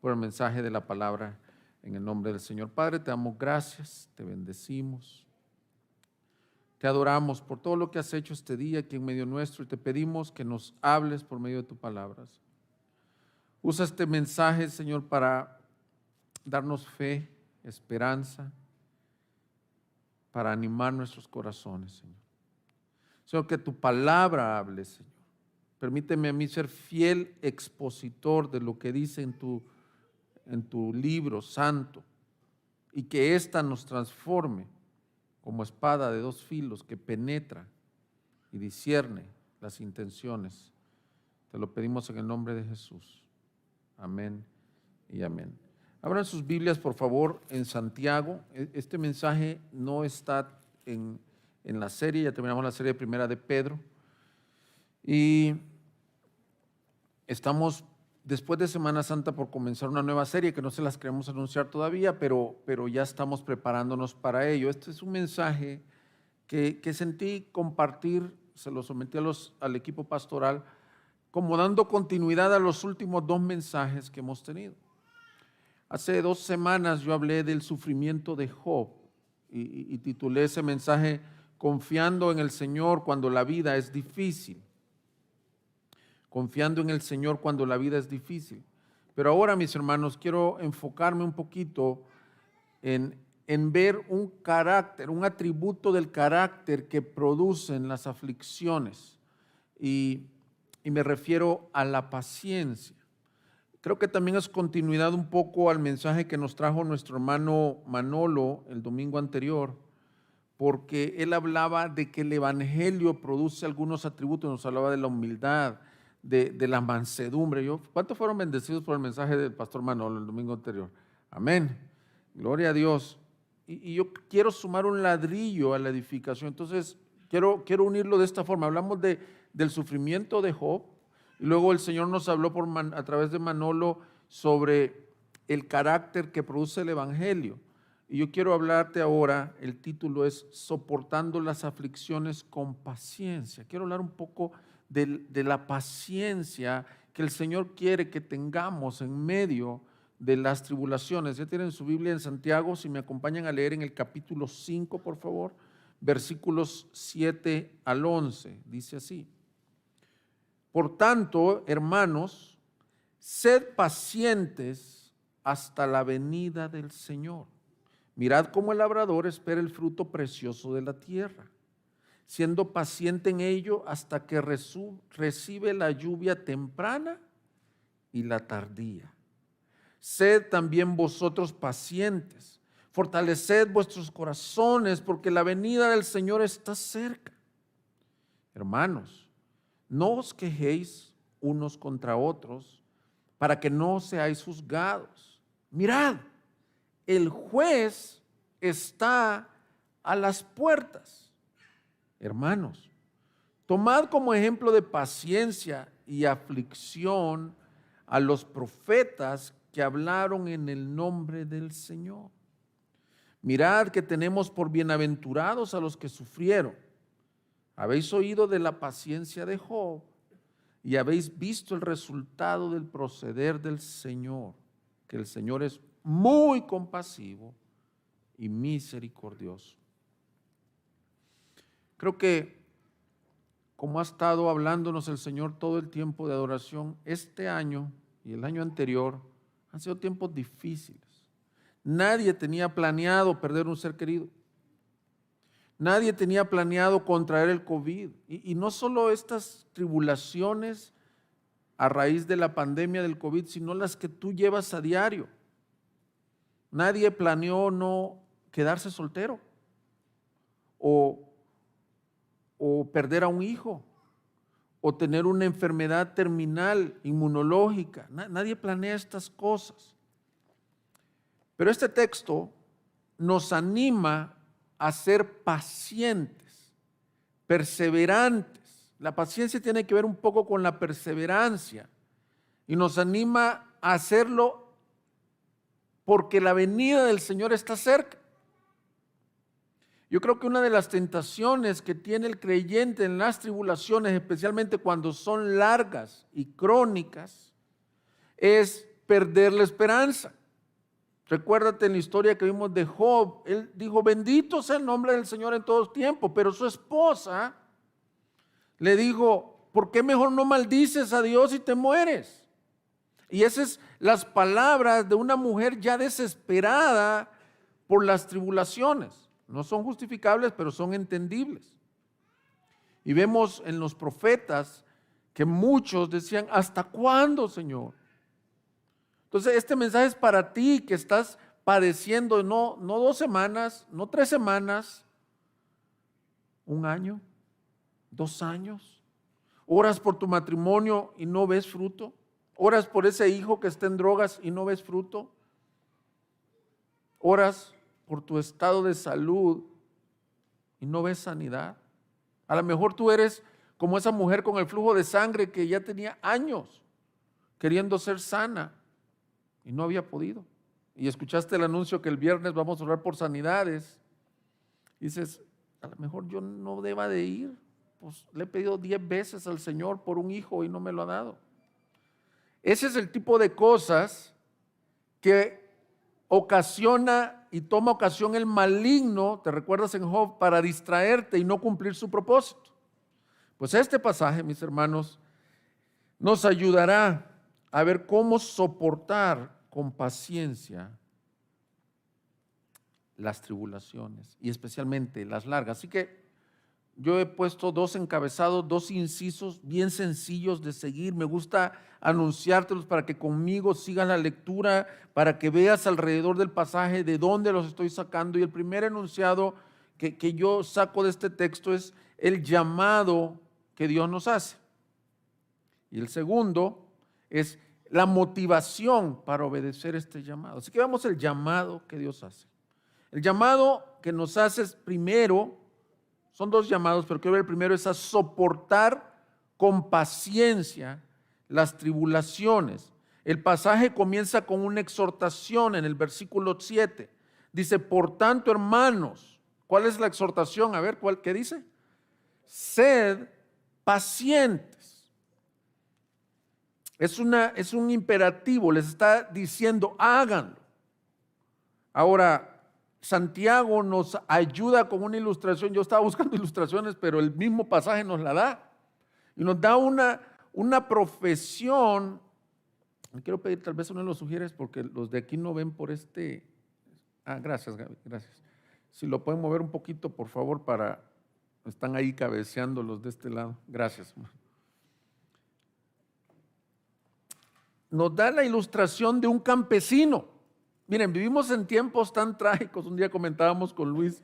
por el mensaje de la palabra en el nombre del Señor. Padre, te damos gracias, te bendecimos, te adoramos por todo lo que has hecho este día aquí en medio nuestro y te pedimos que nos hables por medio de tu palabra. Usa este mensaje, Señor, para darnos fe, esperanza, para animar nuestros corazones, Señor. Señor, que tu palabra hable, Señor. Permíteme a mí ser fiel expositor de lo que dice en tu libro santo y que ésta nos transforme como espada de dos filos que penetra y discierne las intenciones. Te lo pedimos en el nombre de Jesús. Amén y amén. Abran sus Biblias, por favor, en Santiago. Este mensaje no está en la serie, ya terminamos la serie primera de Pedro. Y estamos, después de Semana Santa, por comenzar una nueva serie que no se las queremos anunciar todavía, pero ya estamos preparándonos para ello. Este es un mensaje que sentí compartir, se lo sometí al equipo pastoral, como dando continuidad a los últimos dos mensajes que hemos tenido. Hace 2 semanas yo hablé del sufrimiento de Job y titulé ese mensaje Confiando en el Señor cuando la vida es difícil. Confiando en el Señor cuando la vida es difícil. Pero ahora, mis hermanos, quiero enfocarme un poquito en ver un carácter, un atributo del carácter que producen las aflicciones. Y me refiero a la paciencia. Creo que también es continuidad un poco al mensaje que nos trajo nuestro hermano Manolo el domingo anterior, porque él hablaba de que el evangelio produce algunos atributos, nos hablaba de la humildad, de la mansedumbre. ¿Cuántos fueron bendecidos por el mensaje del pastor Manolo el domingo anterior? Amén. Gloria a Dios. Y yo quiero sumar un ladrillo a la edificación. Entonces, quiero unirlo de esta forma. Hablamos del sufrimiento de Job. Y luego el Señor nos habló a través de Manolo sobre el carácter que produce el evangelio. Y yo quiero hablarte ahora, el título es Soportando las aflicciones con paciencia. Quiero hablar un poco de la paciencia que el Señor quiere que tengamos en medio de las tribulaciones. Ya tienen su Biblia en Santiago, si me acompañan a leer en el capítulo 5, por favor, versículos 7 al 11, dice así. Por tanto, hermanos, sed pacientes hasta la venida del Señor. Mirad cómo el labrador espera el fruto precioso de la tierra, siendo paciente en ello hasta que recibe la lluvia temprana y la tardía. Sed también vosotros pacientes, fortaleced vuestros corazones, porque la venida del Señor está cerca. Hermanos, no os quejéis unos contra otros, para que no seáis juzgados. Mirad, el juez está a las puertas. Hermanos, tomad como ejemplo de paciencia y aflicción a los profetas que hablaron en el nombre del Señor. Mirad que tenemos por bienaventurados a los que sufrieron. Habéis oído de la paciencia de Job y habéis visto el resultado del proceder del Señor, que el Señor es muy compasivo y misericordioso. Creo que como ha estado hablándonos el Señor todo el tiempo de adoración, este año y el año anterior han sido tiempos difíciles. Nadie tenía planeado perder un ser querido. Nadie tenía planeado contraer el COVID. Y no solo estas tribulaciones a raíz de la pandemia del COVID, sino las que tú llevas a diario. Nadie planeó no quedarse soltero o perder a un hijo o tener una enfermedad terminal inmunológica. Nadie planea estas cosas. Pero este texto nos anima a ser pacientes, perseverantes. La paciencia tiene que ver un poco con la perseverancia y nos anima a hacerlo porque la venida del Señor está cerca. Yo creo que una de las tentaciones que tiene el creyente en las tribulaciones, especialmente cuando son largas y crónicas, es perder la esperanza. Recuérdate en la historia que vimos de Job, él dijo, bendito sea el nombre del Señor en todo tiempo, pero su esposa le dijo, ¿por qué mejor no maldices a Dios y te mueres? Y esas son las palabras de una mujer ya desesperada por las tribulaciones. No son justificables, pero son entendibles. Y vemos en los profetas que muchos decían, ¿hasta cuándo, Señor? Entonces, este mensaje es para ti que estás padeciendo no 2 semanas, no 3 semanas, 1 año, 2 años. Oras por tu matrimonio y no ves fruto. Oras por ese hijo que está en drogas y no ves fruto. Oras por tu estado de salud y no ves sanidad. A lo mejor tú eres como esa mujer con el flujo de sangre que ya tenía años queriendo ser sana y no había podido. Y escuchaste el anuncio que el viernes vamos a orar por sanidades. Y dices, a lo mejor yo no deba de ir. Pues le he pedido 10 veces al Señor por un hijo y no me lo ha dado. Ese es el tipo de cosas que ocasiona y toma ocasión el maligno, te recuerdas en Job, para distraerte y no cumplir su propósito. Pues este pasaje, mis hermanos, nos ayudará a ver cómo soportar con paciencia las tribulaciones y especialmente las largas. Así que yo he puesto 2 encabezados, 2 incisos bien sencillos de seguir. Me gusta anunciártelos para que conmigo sigas la lectura, para que veas alrededor del pasaje de dónde los estoy sacando. Y el primer enunciado que yo saco de este texto es el llamado que Dios nos hace. Y el segundo es la motivación para obedecer este llamado. Así que veamos el llamado que Dios hace. El llamado que nos hace es primero, son 2 llamados, pero quiero ver el primero, es a soportar con paciencia las tribulaciones. El pasaje comienza con una exhortación en el versículo 7. Dice, por tanto, hermanos, ¿cuál es la exhortación? A ver, ¿qué dice? Sed pacientes. Es un imperativo, les está diciendo, háganlo. Ahora, Santiago nos ayuda con una ilustración. Yo estaba buscando ilustraciones, pero el mismo pasaje nos la da. Y nos da una profesión. Me quiero pedir, tal vez uno de los sugieres, porque los de aquí no ven por este. Gracias, Gaby, gracias. Si lo pueden mover un poquito, por favor, están ahí cabeceando los de este lado. Gracias. Nos da la ilustración de un campesino. Miren, vivimos en tiempos tan trágicos. Un día comentábamos con Luis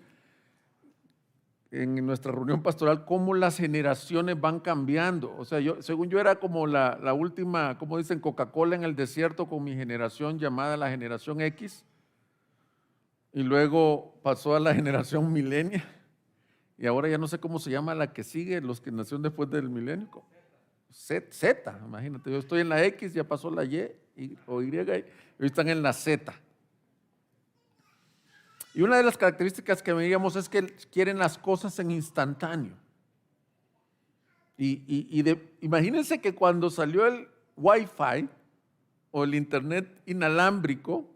en nuestra reunión pastoral cómo las generaciones van cambiando. O sea, según yo era como la última, como dicen, Coca-Cola en el desierto con mi generación llamada la generación X. Y luego pasó a la generación millennial. Y ahora ya no sé cómo se llama la que sigue, los que nacieron después del milenio. Z, imagínate, yo estoy en la X, ya pasó la o Y, y hoy están en la Z. Y una de las características que veíamos es que quieren las cosas en instantáneo. Imagínense que cuando salió el Wi-Fi o el internet inalámbrico,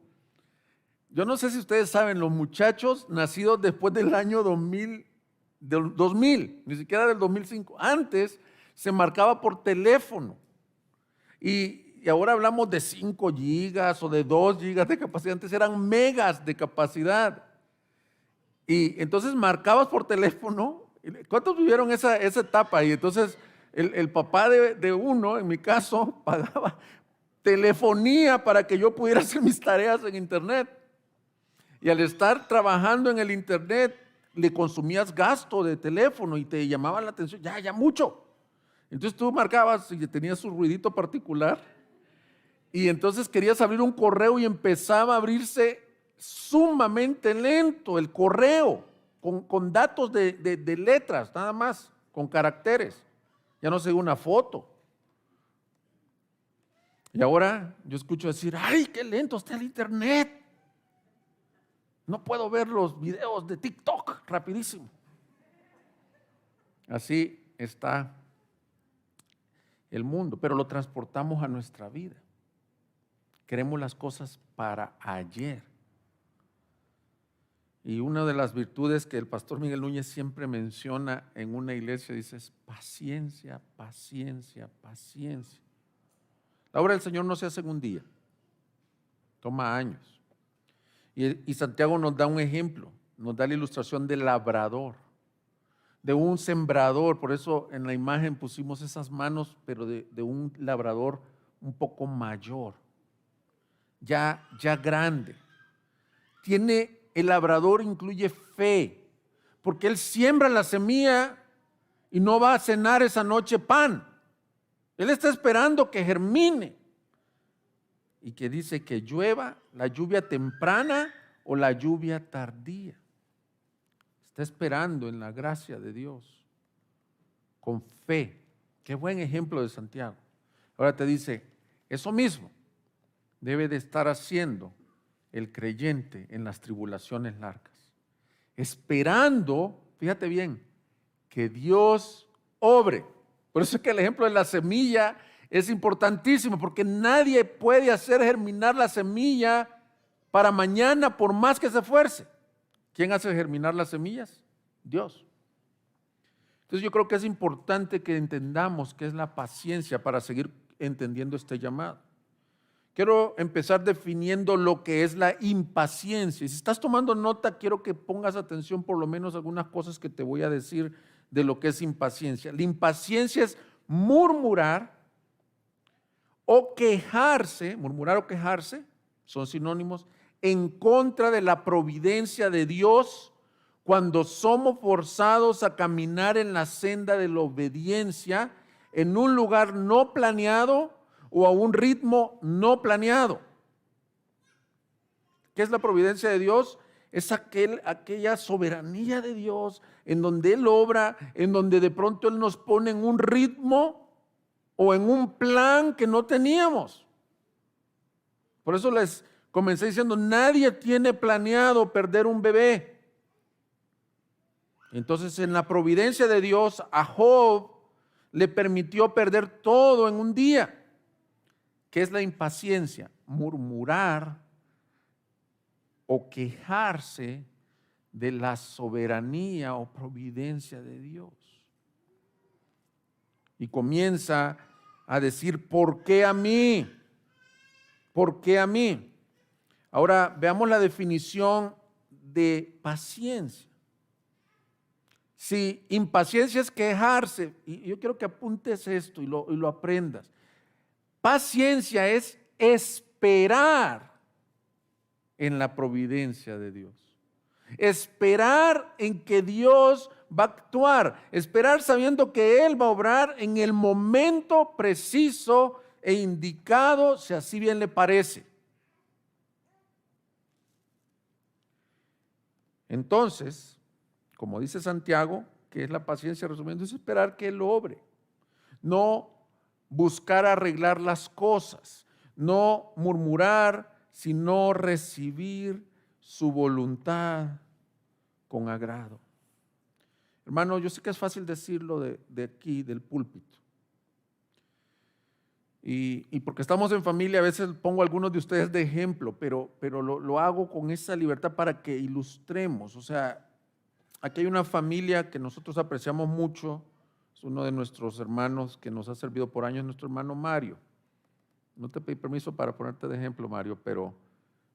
yo no sé si ustedes saben, los muchachos nacidos después del año 2000, ni siquiera del 2005, antes se marcaba por teléfono. Y ahora hablamos de 5 gigas o de 2 gigas de capacidad, antes eran megas de capacidad. Y entonces marcabas por teléfono. ¿Cuántos vivieron esa etapa? Y entonces el papá de uno, en mi caso, pagaba telefonía para que yo pudiera hacer mis tareas en internet. Y al estar trabajando en el internet, le consumías gasto de teléfono y te llamaba la atención, ya mucho. Entonces tú marcabas y tenías su ruidito particular. Y entonces querías abrir un correo y empezaba a abrirse sumamente lento el correo, con datos de letras, nada más, con caracteres. Ya no se ve una foto. Y ahora yo escucho decir, ¡ay, qué lento está el internet! No puedo ver los videos de TikTok rapidísimo. Así está el mundo, pero lo transportamos a nuestra vida. Queremos las cosas para ayer. Y una de las virtudes que el pastor Miguel Núñez siempre menciona en una iglesia, dice, es paciencia, paciencia, paciencia. La obra del Señor no se hace en un día, toma años. Y Santiago nos da un ejemplo, nos da la ilustración del labrador, de un sembrador. Por eso en la imagen pusimos esas manos, pero de un labrador un poco mayor, ya grande. El labrador incluye fe, porque él siembra la semilla y no va a cenar esa noche pan. Él está esperando que germine y que dice que llueva, la lluvia temprana o la lluvia tardía. Está esperando en la gracia de Dios, con fe. Qué buen ejemplo de Santiago. Ahora te dice, eso mismo debe de estar haciendo el creyente en las tribulaciones largas, esperando, fíjate bien, que Dios obre. Por eso es que el ejemplo de la semilla es importantísimo, porque nadie puede hacer germinar la semilla para mañana por más que se esfuerce. ¿Quién hace germinar las semillas? Dios. Entonces yo creo que es importante que entendamos qué es la paciencia para seguir entendiendo este llamado. Quiero empezar definiendo lo que es la impaciencia. Y si estás tomando nota, quiero que pongas atención por lo menos a algunas cosas que te voy a decir de lo que es impaciencia. La impaciencia es murmurar o quejarse, murmurar o quejarse, son sinónimos, en contra de la providencia de Dios cuando somos forzados a caminar en la senda de la obediencia en un lugar no planeado o a un ritmo no planeado. ¿Qué es la providencia de Dios? Es aquella soberanía de Dios en donde Él obra, en donde de pronto Él nos pone en un ritmo o en un plan que no teníamos. Por eso les comencé diciendo, nadie tiene planeado perder un bebé. Entonces, en la providencia de Dios, a Job le permitió perder todo en un día. ¿Qué es la impaciencia? Murmurar o quejarse de la soberanía o providencia de Dios. Y comienza a decir, ¿por qué a mí? ¿Por qué a mí? Ahora veamos la definición de paciencia. Si impaciencia es quejarse, y yo quiero que apuntes esto y lo aprendas. Paciencia es esperar en la providencia de Dios. Esperar en que Dios va a actuar. Esperar sabiendo que Él va a obrar en el momento preciso e indicado, si así bien le parece. Entonces, como dice Santiago, que es la paciencia resumiendo, es esperar que Él obre. No buscar arreglar las cosas, no murmurar, sino recibir su voluntad con agrado. Hermano, yo sé que es fácil decirlo de aquí, del púlpito. Y porque estamos en familia, a veces pongo a algunos de ustedes de ejemplo, pero lo hago con esa libertad para que ilustremos. O sea, aquí hay una familia que nosotros apreciamos mucho, es uno de nuestros hermanos que nos ha servido por años, nuestro hermano Mario. No te pedí permiso para ponerte de ejemplo, Mario, pero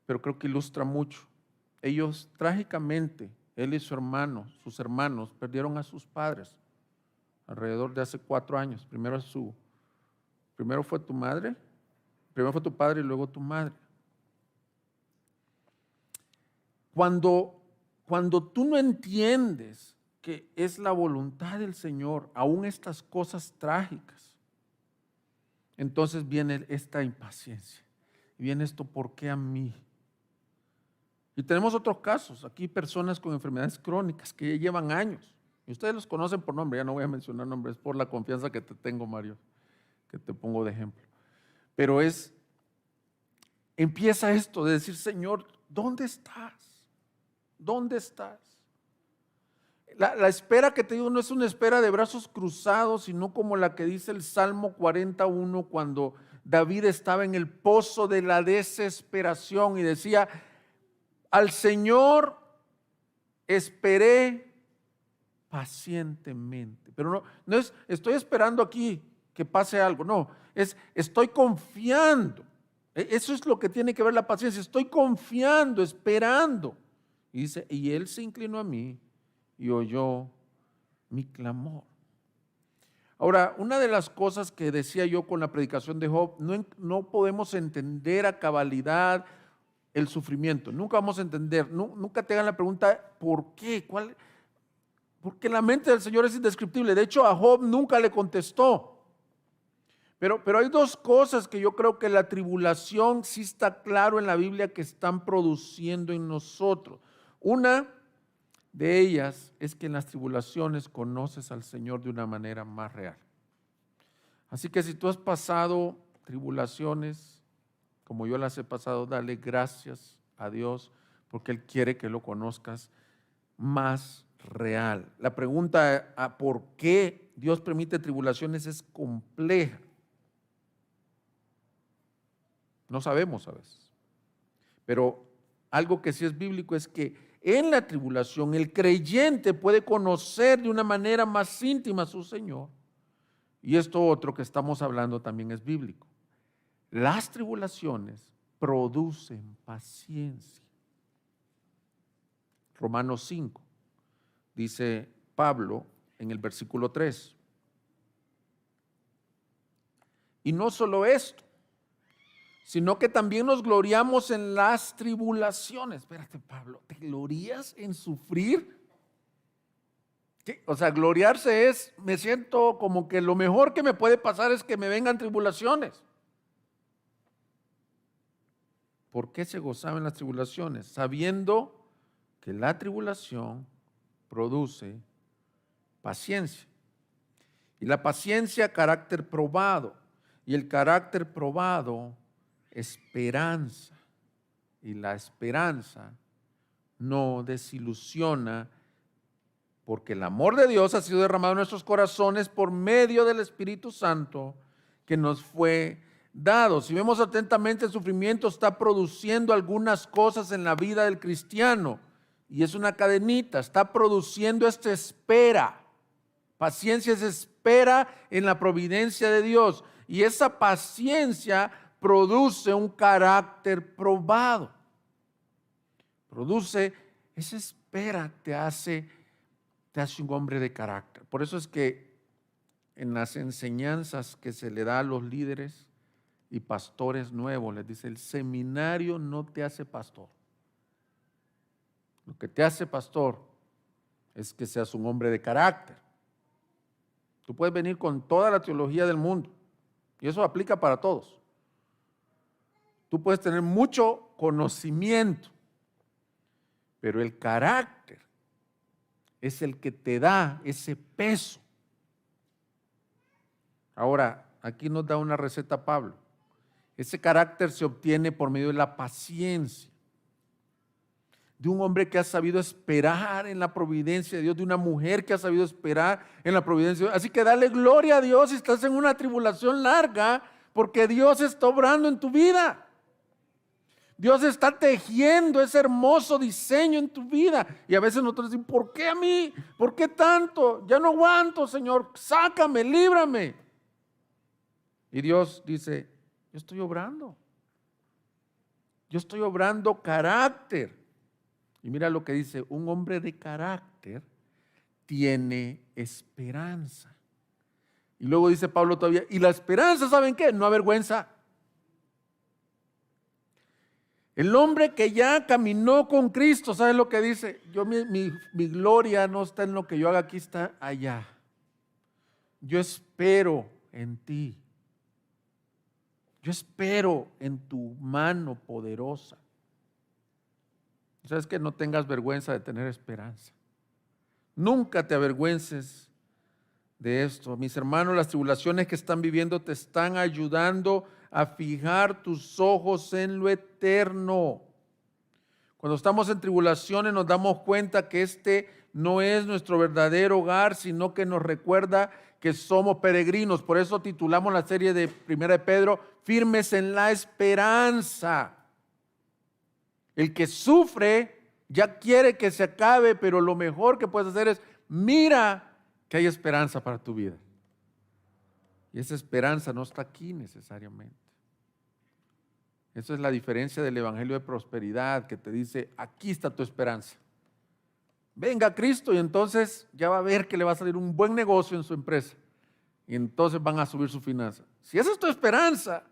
creo que ilustra mucho. Ellos trágicamente, él y sus hermanos, perdieron a sus padres alrededor de hace 4 años. Primero fue tu madre, primero fue tu padre y luego tu madre. Cuando tú no entiendes que es la voluntad del Señor, aún estas cosas trágicas, entonces viene esta impaciencia. Y viene esto, ¿por qué a mí? Y tenemos otros casos, aquí personas con enfermedades crónicas que ya llevan años. Y ustedes los conocen por nombre, ya no voy a mencionar nombres, por la confianza que te tengo, Mario, que te pongo de ejemplo. Pero empieza esto de decir, Señor, ¿dónde estás? ¿Dónde estás? La espera que te digo no es una espera de brazos cruzados, sino como la que dice el Salmo 41 cuando David estaba en el pozo de la desesperación y decía: al Señor esperé pacientemente. Pero no es estoy esperando aquí que pase algo, no, es estoy confiando. Eso es lo que tiene que ver la paciencia. Estoy confiando, esperando. Y dice: y Él se inclinó a mí y oyó mi clamor. Ahora, una de las cosas que decía yo con la predicación de Job, no podemos entender a cabalidad el sufrimiento. Nunca vamos a entender, nunca te hagan la pregunta ¿por qué? Porque la mente del Señor es indescriptible. De hecho, a Job nunca le contestó. Pero hay dos cosas que yo creo que la tribulación sí está claro en la Biblia que están produciendo en nosotros. Una de ellas es que en las tribulaciones conoces al Señor de una manera más real. Así que si tú has pasado tribulaciones como yo las he pasado, dale gracias a Dios porque Él quiere que lo conozcas más real. La pregunta a por qué Dios permite tribulaciones es compleja. No sabemos a veces. Pero algo que sí es bíblico es que en la tribulación el creyente puede conocer de una manera más íntima a su Señor. Y esto otro que estamos hablando también es bíblico. Las tribulaciones producen paciencia. Romanos 5, dice Pablo en el versículo 3. Y no solo esto, sino que también nos gloriamos en las tribulaciones. Espérate, Pablo, ¿te glorías en sufrir? ¿Qué? O sea, gloriarse es, me siento como que lo mejor que me puede pasar es que me vengan tribulaciones. ¿Por qué se gozaba en las tribulaciones? Sabiendo que la tribulación produce paciencia. Y la paciencia, carácter probado. Y el carácter probado, esperanza. Y la esperanza no desilusiona, porque el amor de Dios ha sido derramado en nuestros corazones por medio del Espíritu Santo que nos fue dado. Si vemos atentamente, el sufrimiento está produciendo algunas cosas en la vida del cristiano y es una cadenita, está produciendo esta espera. Paciencia es espera en la providencia de Dios y esa paciencia produce un carácter probado. Produce esa espera, te hace un hombre de carácter. Por eso es que en las enseñanzas que se le da a los líderes y pastores nuevos, les dice: el seminario no te hace pastor. Lo que te hace pastor es que seas un hombre de carácter. Tú puedes venir con toda la teología del mundo y eso aplica para todos. Tú puedes tener mucho conocimiento, pero el carácter es el que te da ese peso. Ahora, aquí nos da una receta Pablo. Ese carácter se obtiene por medio de la paciencia, de un hombre que ha sabido esperar en la providencia de Dios, de una mujer que ha sabido esperar en la providencia de Dios. Así que dale gloria a Dios si estás en una tribulación larga, porque Dios está obrando en tu vida. Dios está tejiendo ese hermoso diseño en tu vida. Y a veces nosotros decimos: ¿por qué a mí? ¿Por qué tanto? Ya no aguanto, Señor. Sácame, líbrame. Y Dios dice: yo estoy obrando. Yo estoy obrando carácter. Y mira lo que dice: un hombre de carácter tiene esperanza. Y luego dice Pablo todavía: y la esperanza, ¿saben qué? No avergüenza. El hombre que ya caminó con Cristo, ¿sabes lo que dice? Mi gloria no está en lo que yo haga aquí, está allá. Yo espero en ti. Yo espero en tu mano poderosa. ¿Sabes qué? No tengas vergüenza de tener esperanza. Nunca te avergüences de esto. Mis hermanos, las tribulaciones que están viviendo te están ayudando a fijar tus ojos en lo eterno. Cuando estamos en tribulaciones nos damos cuenta que este no es nuestro verdadero hogar, sino que nos recuerda que somos peregrinos. Por eso titulamos la serie de Primera de Pedro, firmes en la esperanza. El que sufre ya quiere que se acabe, pero lo mejor que puedes hacer es, mira que hay esperanza para tu vida. Y esa esperanza no está aquí necesariamente. Esa es la diferencia del evangelio de prosperidad, que te dice, aquí está tu esperanza. Venga Cristo y entonces ya va a ver que le va a salir un buen negocio en su empresa. Y entonces van a subir su finanza. Si esa es tu esperanza,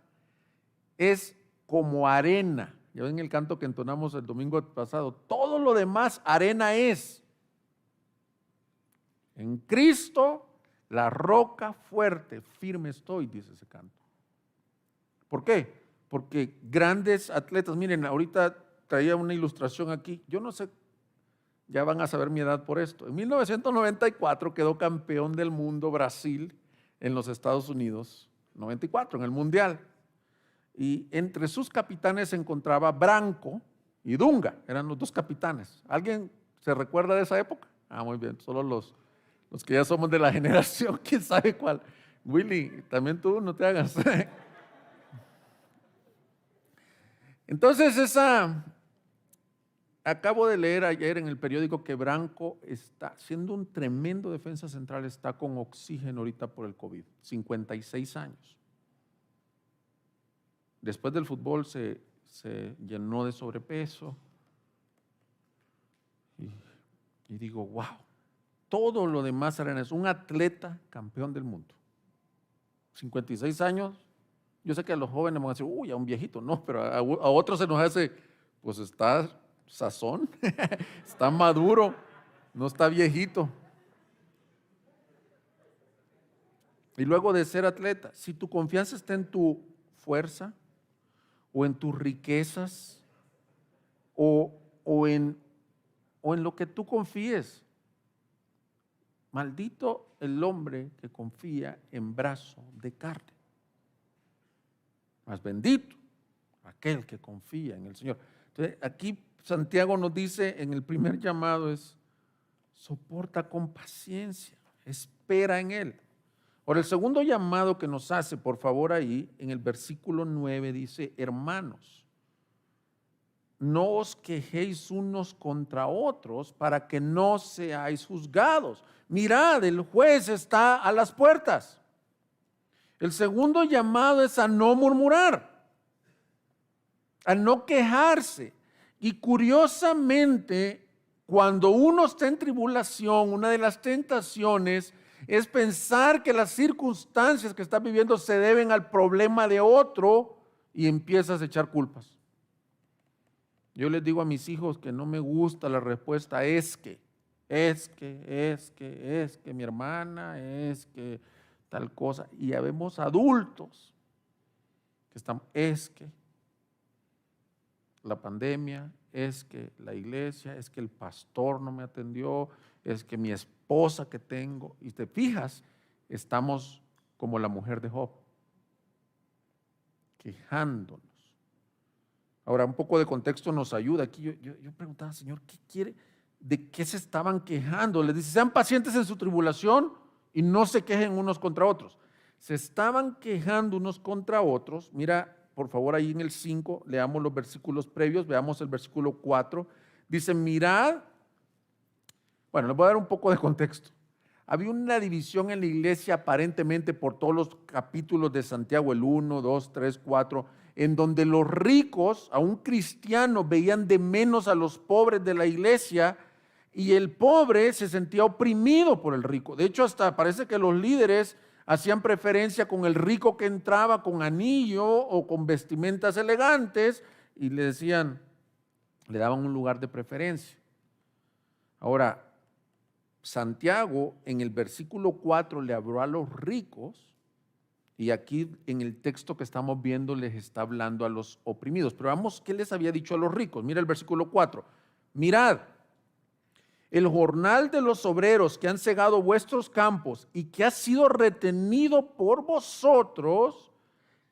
es como arena. Ya ven el canto que entonamos el domingo pasado. Todo lo demás arena es. En Cristo, la roca fuerte, firme estoy, dice ese canto. ¿Por qué? Porque grandes atletas, miren, ahorita traía una ilustración aquí, yo no sé, ya van a saber mi edad por esto. En 1994 quedó campeón del mundo Brasil en los Estados Unidos, 94 en el Mundial. Y entre sus capitanes se encontraba Branco y Dunga, eran los dos capitanes. ¿Alguien se recuerda de esa época? Ah, muy bien, solo los que ya somos de la generación, quién sabe cuál. Willy, también tú, no te hagas. Entonces acabo de leer ayer en el periódico que Branco está siendo un tremendo defensa central, está con oxígeno ahorita por el COVID, 56 años. Después del fútbol se llenó de sobrepeso y digo, wow, todo lo demás es un atleta campeón del mundo. 56 años. Yo sé que a los jóvenes van a decir, uy, a un viejito, no, pero a otros se nos hace, pues está sazón, está maduro, no está viejito. Y luego de ser atleta, si tu confianza está en tu fuerza o en tus riquezas o en lo que tú confíes, maldito el hombre que confía en brazo de carne. Más bendito aquel que confía en el Señor. Entonces, aquí Santiago nos dice en el primer llamado es, soporta con paciencia, espera en Él. Ahora, el segundo llamado que nos hace, por favor, ahí, en el versículo 9 dice, hermanos, no os quejéis unos contra otros para que no seáis juzgados. Mirad, el juez está a las puertas. El segundo llamado es a no murmurar, a no quejarse. Y curiosamente, cuando uno está en tribulación, una de las tentaciones es pensar que las circunstancias que está viviendo se deben al problema de otro y empiezas a echar culpas. Yo les digo a mis hijos que no me gusta la respuesta es que mi hermana, es que tal cosa, y habemos adultos que están, es que la pandemia, es que la iglesia, es que el pastor no me atendió, es que mi esposa que tengo, y te fijas, estamos como la mujer de Job, quejándonos. Ahora, un poco de contexto nos ayuda. Aquí yo preguntaba, Señor, ¿qué quiere? ¿De qué se estaban quejando? Les dice, sean pacientes en su tribulación y no se quejen unos contra otros. Se estaban quejando unos contra otros. Mira, por favor, ahí en el 5, leamos los versículos previos, veamos el versículo 4. Dice, mirad, bueno, les voy a dar un poco de contexto. Había una división en la iglesia aparentemente por todos los capítulos de Santiago, el 1, 2, 3, 4, en donde los ricos, a un cristiano, veían de menos a los pobres de la iglesia y el pobre se sentía oprimido por el rico. De hecho, hasta parece que los líderes hacían preferencia con el rico que entraba con anillo o con vestimentas elegantes y le decían, le daban un lugar de preferencia. Ahora, Santiago en el versículo 4 le habló a los ricos y aquí en el texto que estamos viendo les está hablando a los oprimidos. Pero vamos, ¿qué les había dicho a los ricos? Mira el versículo 4. Mirad, el jornal de los obreros que han cegado vuestros campos y que ha sido retenido por vosotros,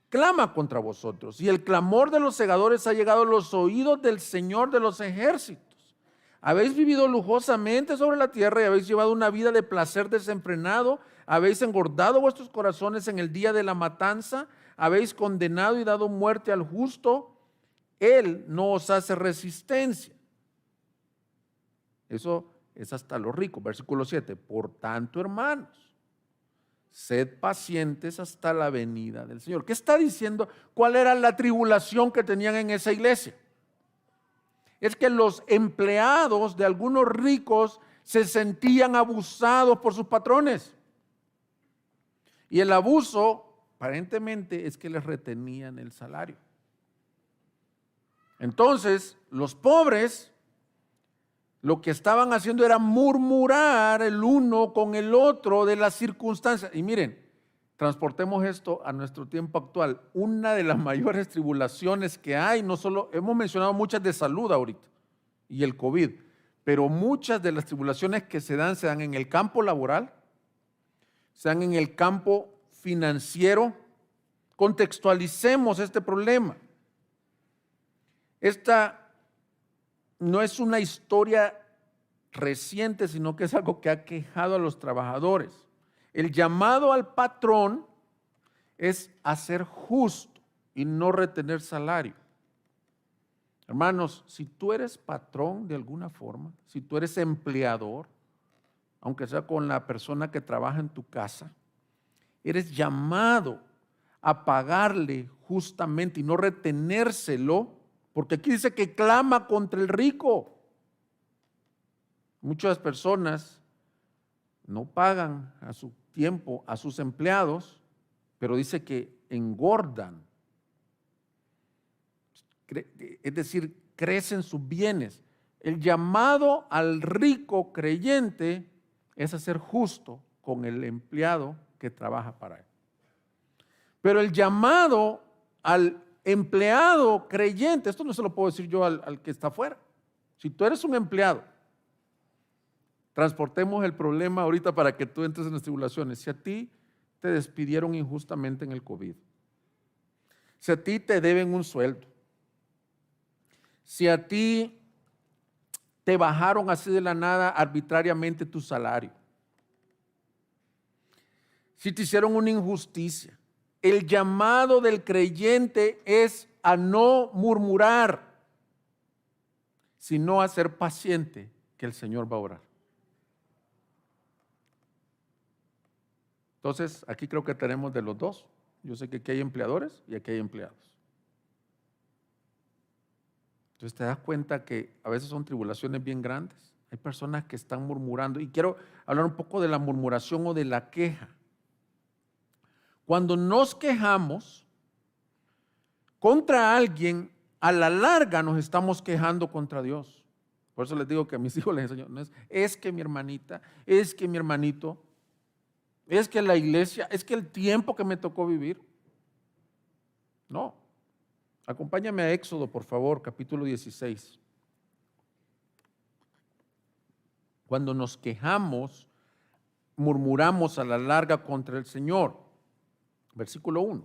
clama contra vosotros. Y el clamor de los segadores ha llegado a los oídos del Señor de los ejércitos. Habéis vivido lujosamente sobre la tierra y habéis llevado una vida de placer desenfrenado. Habéis engordado vuestros corazones en el día de la matanza. Habéis condenado y dado muerte al justo. Él no os hace resistencia. Eso es hasta lo rico. Versículo 7. Por tanto, hermanos, sed pacientes hasta la venida del Señor. ¿Qué está diciendo? ¿Cuál era la tribulación que tenían en esa iglesia? Es que los empleados de algunos ricos se sentían abusados por sus patrones. Y el abuso, aparentemente, es que les retenían el salario. Entonces, los pobres lo que estaban haciendo era murmurar el uno con el otro de las circunstancias. Y miren, transportemos esto a nuestro tiempo actual. Una de las mayores tribulaciones que hay, no solo, hemos mencionado muchas de salud ahorita y el COVID, pero muchas de las tribulaciones que se dan en el campo laboral, se dan en el campo financiero. Contextualicemos este problema. Esta no es una historia reciente, sino que es algo que ha quejado a los trabajadores. El llamado al patrón es a ser justo y no retener salario. Hermanos, si tú eres patrón de alguna forma, si tú eres empleador, aunque sea con la persona que trabaja en tu casa, eres llamado a pagarle justamente y no retenérselo, porque aquí dice que clama contra el rico. Muchas personas no pagan a su tiempo a sus empleados, pero dice que engordan. Es decir, crecen sus bienes. El llamado al rico creyente es a ser justo con el empleado que trabaja para él. Pero el llamado al empleado creyente, esto no se lo puedo decir yo al que está afuera. Si tú eres un empleado, transportemos el problema ahorita para que tú entres en las tribulaciones. Si a ti te despidieron injustamente en el COVID, si a ti te deben un sueldo, si a ti te bajaron así de la nada arbitrariamente tu salario, si te hicieron una injusticia, el llamado del creyente es a no murmurar, sino a ser paciente, que el Señor va a orar. Entonces, aquí creo que tenemos de los dos. Yo sé que aquí hay empleadores y aquí hay empleados. Entonces te das cuenta que a veces son tribulaciones bien grandes. Hay personas que están murmurando. Y quiero hablar un poco de la murmuración o de la queja. Cuando nos quejamos contra alguien, a la larga nos estamos quejando contra Dios. Por eso les digo que a mis hijos les enseño, no es que mi hermanita, es que mi hermanito, es que la iglesia, es que el tiempo que me tocó vivir. No. Acompáñame a Éxodo, por favor, capítulo 16. Cuando nos quejamos, murmuramos a la larga contra el Señor. Versículo 1.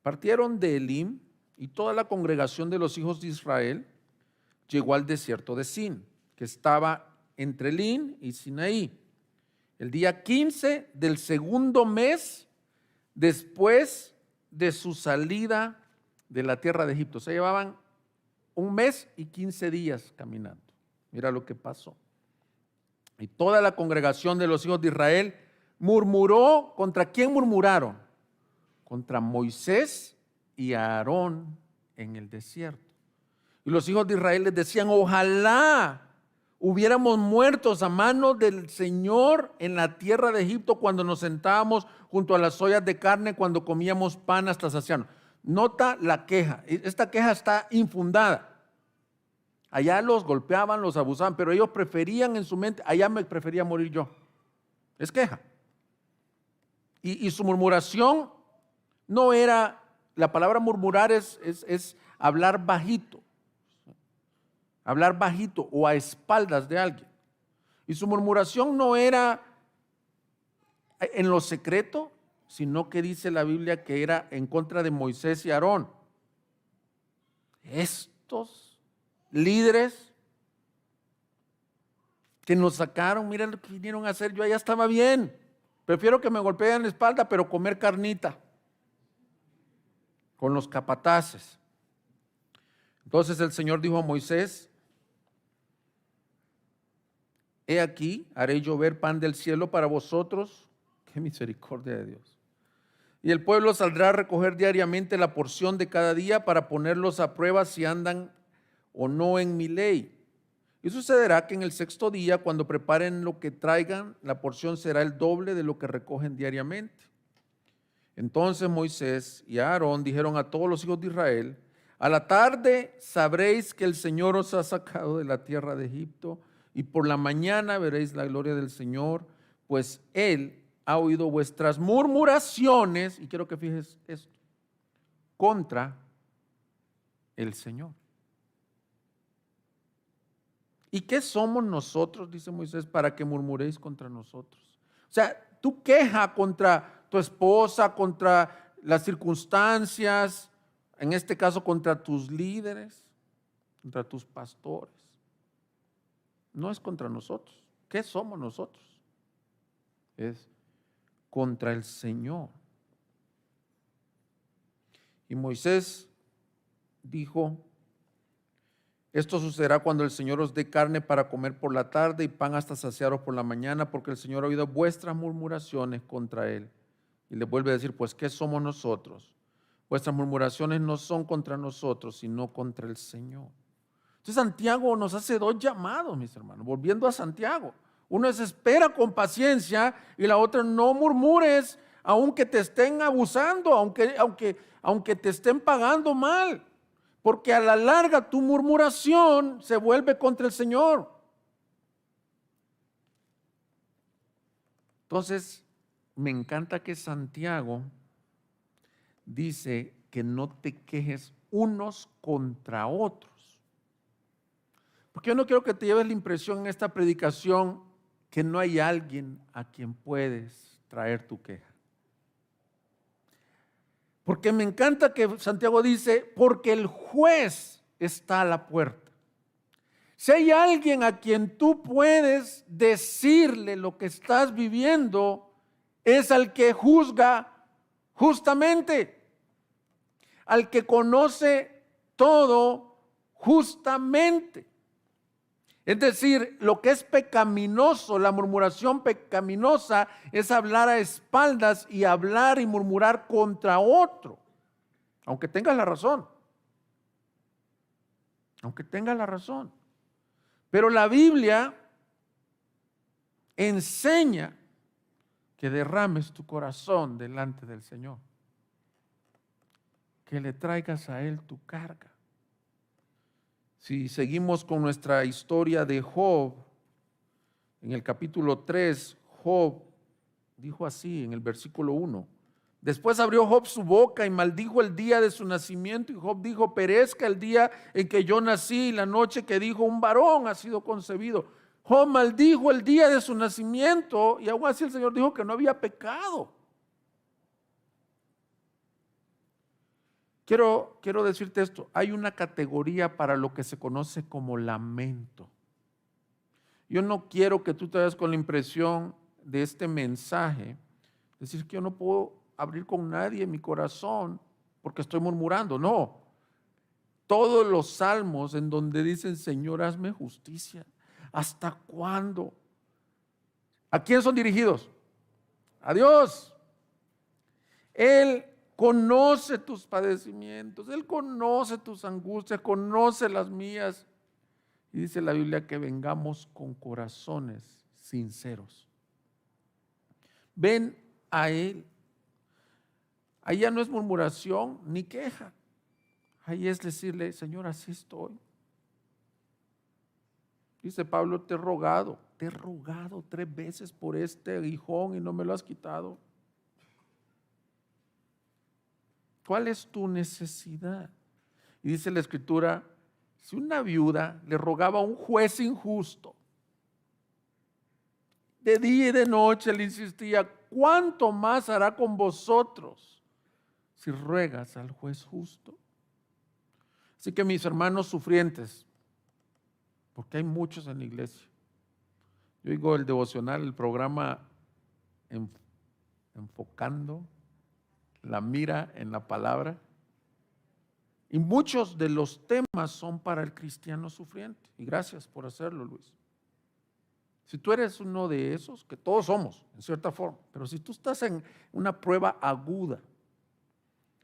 Partieron de Elim y toda la congregación de los hijos de Israel llegó al desierto de Sin, que estaba entre Elim y Sinaí. El día 15 del segundo mes después de su salida de la tierra de Egipto. Se llevaban un mes y 15 días caminando. Mira lo que pasó. Y toda la congregación de los hijos de Israel murmuró. ¿Contra quién murmuraron? Contra Moisés y Aarón en el desierto. Y los hijos de Israel les decían: ojalá hubiéramos muertos a manos del Señor en la tierra de Egipto, cuando nos sentábamos junto a las ollas de carne, cuando comíamos pan hasta saciarnos. Nota la queja. Esta queja está infundada. Allá los golpeaban, los abusaban, pero ellos preferían en su mente: allá me prefería morir yo. Es queja. Y su murmuración no era, la palabra murmurar es hablar bajito. Hablar bajito o a espaldas de alguien. Y su murmuración no era en lo secreto, sino que dice la Biblia que era en contra de Moisés y Aarón. Estos líderes que nos sacaron, miren lo que vinieron a hacer, yo allá estaba bien. Prefiero que me golpeen la espalda, pero comer carnita con los capataces. Entonces el Señor dijo a Moisés: he aquí, haré llover pan del cielo para vosotros. Qué misericordia de Dios. Y el pueblo saldrá a recoger diariamente la porción de cada día para ponerlos a prueba si andan o no en mi ley. Y sucederá que en el sexto día, cuando preparen lo que traigan, la porción será el doble de lo que recogen diariamente. Entonces Moisés y Aarón dijeron a todos los hijos de Israel: a la tarde sabréis que el Señor os ha sacado de la tierra de Egipto, y por la mañana veréis la gloria del Señor, pues Él ha oído vuestras murmuraciones, y quiero que fijes esto, contra el Señor. ¿Y qué somos nosotros, dice Moisés, para que murmuréis contra nosotros? O sea, tú queja contra tu esposa, contra las circunstancias, en este caso contra tus líderes, contra tus pastores. No es contra nosotros. ¿Qué somos nosotros? Es contra el Señor. Y Moisés dijo: esto sucederá cuando el Señor os dé carne para comer por la tarde y pan hasta saciaros por la mañana, porque el Señor ha oído vuestras murmuraciones contra Él. Y le vuelve a decir: pues ¿qué somos nosotros? Vuestras murmuraciones no son contra nosotros, sino contra el Señor. Entonces Santiago nos hace dos llamados, mis hermanos, volviendo a Santiago. Uno es: espera con paciencia, y la otra: no murmures, aunque te estén abusando, aunque te estén pagando mal. Porque a la larga tu murmuración se vuelve contra el Señor. Entonces, me encanta que Santiago dice que no te quejes unos contra otros. Porque yo no quiero que te lleves la impresión en esta predicación que no hay alguien a quien puedes traer tu queja. Porque me encanta que Santiago dice: porque el juez está a la puerta. Si hay alguien a quien tú puedes decirle lo que estás viviendo, es al que juzga justamente, al que conoce todo justamente. Es decir, lo que es pecaminoso, la murmuración pecaminosa, es hablar a espaldas y hablar y murmurar contra otro, aunque tengas la razón. Aunque tengas la razón. Pero la Biblia enseña que derrames tu corazón delante del Señor, que le traigas a Él tu carga. Si seguimos con nuestra historia de Job, en el capítulo 3, Job dijo así en el versículo 1: después abrió Job su boca y maldijo el día de su nacimiento, y Job dijo: perezca el día en que yo nací y la noche que dijo un varón ha sido concebido. Job maldijo el día de su nacimiento, y aún así el Señor dijo que no había pecado. Quiero decirte esto: hay una categoría para lo que se conoce como lamento. Yo no quiero que tú te vayas con la impresión de este mensaje, decir que yo no puedo abrir con nadie mi corazón porque estoy murmurando. No, todos los salmos en donde dicen: Señor, hazme justicia. ¿Hasta cuándo? ¿A quién son dirigidos? A Dios. Él conoce tus padecimientos, Él conoce tus angustias, conoce las mías. Y dice la Biblia que vengamos con corazones sinceros. Ven a Él. Ahí ya no es murmuración ni queja. Ahí es decirle: Señor, así estoy. Dice Pablo: te he rogado 3 veces por este aguijón y no me lo has quitado. ¿Cuál es tu necesidad? Y dice la Escritura: si una viuda le rogaba a un juez injusto, de día y de noche le insistía, ¿cuánto más hará con vosotros si ruegas al juez justo? Así que, mis hermanos sufrientes, porque hay muchos en la iglesia, Yo digo el devocional, el programa enfocando la mira en la palabra. Y muchos de los temas son para el cristiano sufriente. Y gracias por hacerlo, Luis. Si tú eres uno de esos, que todos somos, en cierta forma, pero si tú estás en una prueba aguda,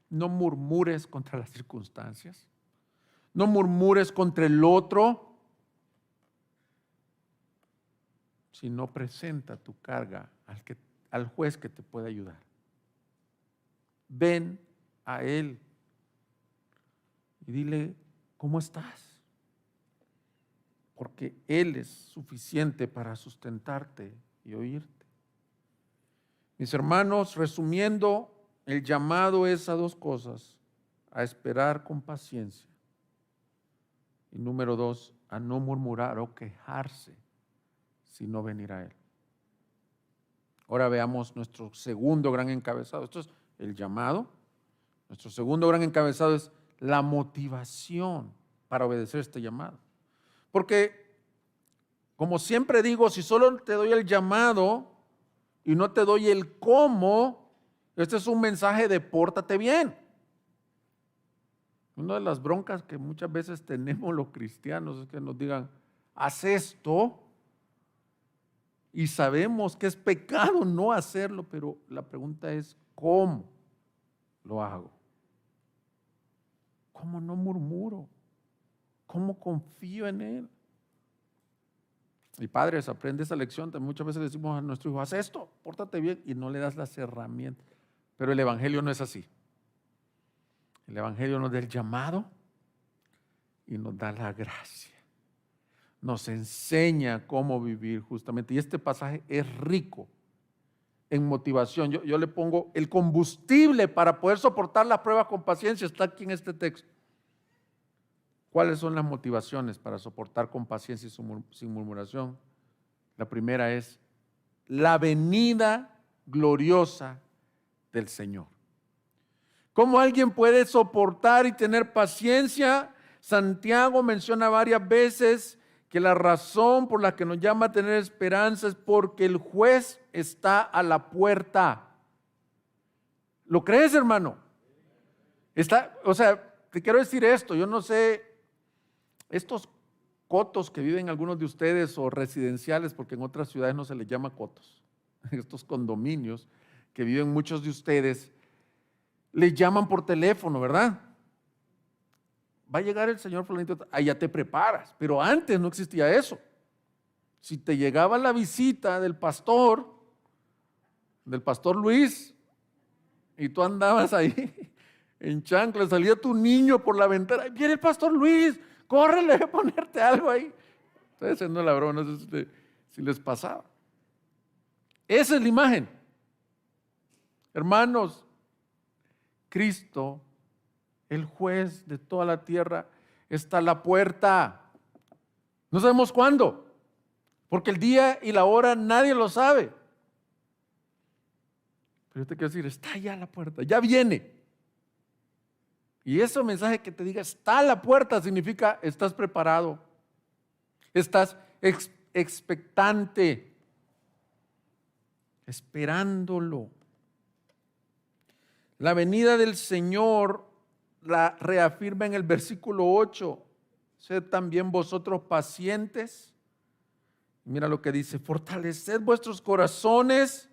no murmures contra las circunstancias, no murmures contra el otro, sino presenta tu carga al juez que te puede ayudar. Ven a él y dile, ¿cómo estás? Porque él es suficiente para sustentarte y oírte. Mis hermanos, resumiendo, el llamado es a dos cosas: a esperar con paciencia, y número 2, a no murmurar o quejarse, sino venir a él. Ahora veamos nuestro segundo gran encabezado. Esto es el llamado. Nuestro segundo gran encabezado es la motivación para obedecer este llamado. Porque, como siempre digo, si solo te doy el llamado y no te doy el cómo, este es un mensaje de pórtate bien. Una de las broncas que muchas veces tenemos los cristianos es que nos digan, haz esto, y sabemos que es pecado no hacerlo, pero la pregunta es, ¿cómo lo hago? ¿Cómo no murmuro? ¿Cómo confío en él? Y padres, aprende esa lección. Muchas veces le decimos a nuestro hijo, haz esto, pórtate bien, y no le das las herramientas. Pero el evangelio no es así. El evangelio nos da el llamado y nos da la gracia. Nos enseña cómo vivir justamente. Y este pasaje es rico en motivación. Yo le pongo el combustible para poder soportar las pruebas con paciencia. Está aquí en este texto. ¿Cuáles son las motivaciones para soportar con paciencia y sin murmuración? La primera es la venida gloriosa del Señor. ¿Cómo alguien puede soportar y tener paciencia? Santiago menciona varias veces que la razón por la que nos llama a tener esperanza es porque el juez está a la puerta. ¿Lo crees, hermano? Te quiero decir esto, yo no sé, estos cotos que viven algunos de ustedes o residenciales, porque en otras ciudades no se les llama cotos, estos condominios que viven muchos de ustedes, les llaman por teléfono, ¿verdad? Va a llegar el señor fulanito, ahí ya te preparas, pero antes no existía eso. Si te llegaba la visita del pastor Luis, y tú andabas ahí en chancla, salía tu niño por la ventana, viene el pastor Luis, córrele a ponerte algo ahí. Estoy haciendo la broma, no sé si les pasaba. Esa es la imagen. Hermanos, Cristo, el juez de toda la tierra, está a la puerta. No sabemos cuándo, porque el día y la hora nadie lo sabe. Pero yo te quiero decir, está allá a la puerta, ya viene. Y ese mensaje que te diga, está a la puerta, significa estás preparado, estás expectante, esperándolo. La venida del Señor la reafirma en el versículo 8. Sed también vosotros pacientes. Mira lo que dice, fortaleced vuestros corazones,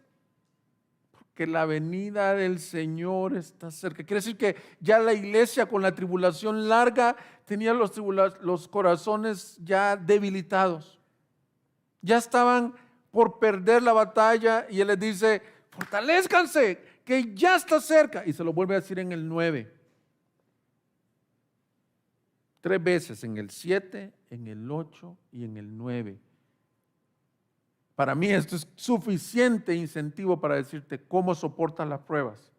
porque la venida del Señor está cerca. Quiere decir que ya la iglesia con la tribulación larga tenía los corazones ya debilitados. Ya estaban por perder la batalla y Él les dice, fortalezcanse, que ya está cerca. Y se lo vuelve a decir en el 9. 3 veces, en el 7, en el 8 y en el 9. Para mí esto es suficiente incentivo para decirte cómo soportas las pruebas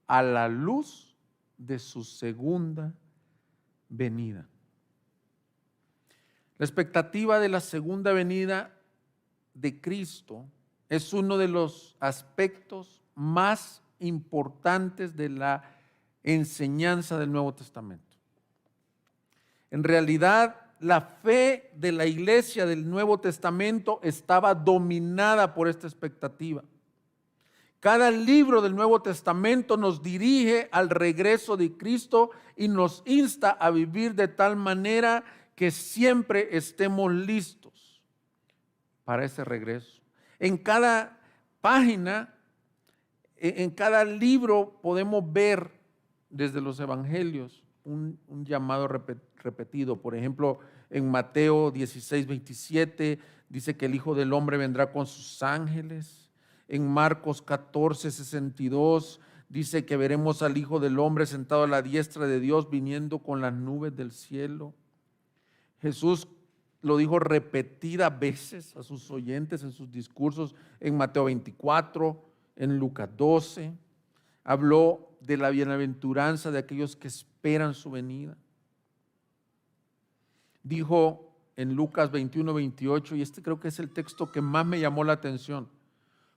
a la luz de su segunda venida. La expectativa de la segunda venida de Cristo es uno de los aspectos más importantes de la enseñanza del Nuevo Testamento. En realidad, la fe de la iglesia del Nuevo Testamento estaba dominada por esta expectativa. Cada libro del Nuevo Testamento nos dirige al regreso de Cristo y nos insta a vivir de tal manera que siempre estemos listos para ese regreso. En cada página, en cada libro podemos ver desde los evangelios un llamado repetido. Por ejemplo, en Mateo 16, 27 dice que el Hijo del Hombre vendrá con sus ángeles. En Marcos 14, 62 dice que veremos al Hijo del Hombre sentado a la diestra de Dios viniendo con las nubes del cielo. Jesús lo dijo repetidas veces a sus oyentes en sus discursos en Mateo 24, en Lucas 12. Habló de la bienaventuranza de aquellos que esperan su venida. Dijo en Lucas 21, 28, y este creo que es el texto que más me llamó la atención: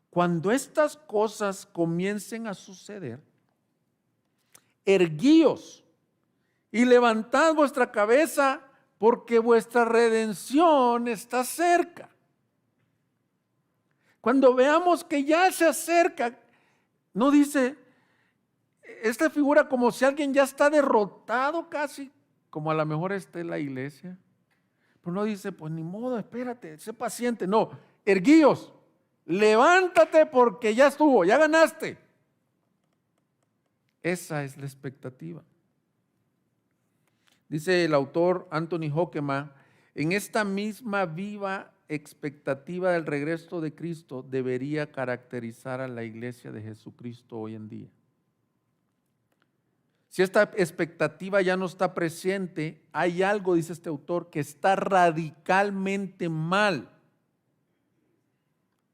cuando estas cosas comiencen a suceder, erguíos y levantad vuestra cabeza, porque vuestra redención está cerca. Cuando veamos que ya se acerca, no dice, esta figura como si alguien ya está derrotado casi, como a lo mejor esté la iglesia. Pero no dice, pues ni modo, espérate, sé paciente. No, erguíos, levántate porque ya estuvo, ya ganaste. Esa es la expectativa. Dice el autor Anthony Hoekema, en esta misma viva expectativa del regreso de Cristo debería caracterizar a la iglesia de Jesucristo hoy en día. Si esta expectativa ya no está presente, hay algo, dice este autor, que está radicalmente mal.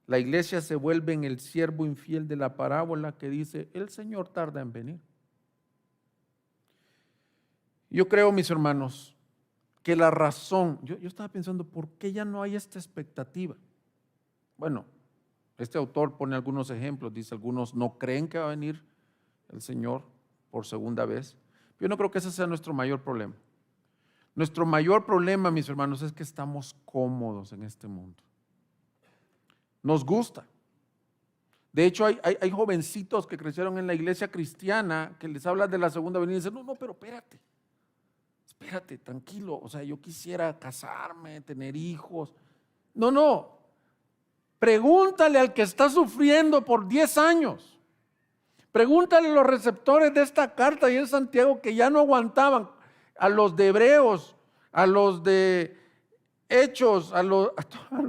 La iglesia se vuelve en el siervo infiel de la parábola que dice, el Señor tarda en venir. Yo creo, mis hermanos, que la razón, yo estaba pensando, ¿por qué ya no hay esta expectativa? Bueno, este autor pone algunos ejemplos, dice, algunos no creen que va a venir el Señor por segunda vez. Yo no creo que ese sea nuestro mayor problema. Nuestro mayor problema, mis hermanos, es que estamos cómodos en este mundo. Nos gusta. De hecho, hay jovencitos que crecieron en la iglesia cristiana que les hablan de la segunda venida y dicen, no, pero espérate, tranquilo, o sea, yo quisiera casarme, tener hijos. No, pregúntale al que está sufriendo por 10 años. Pregúntale a los receptores de esta carta ahí en Santiago que ya no aguantaban, a los de Hebreos, a los de Hechos, a los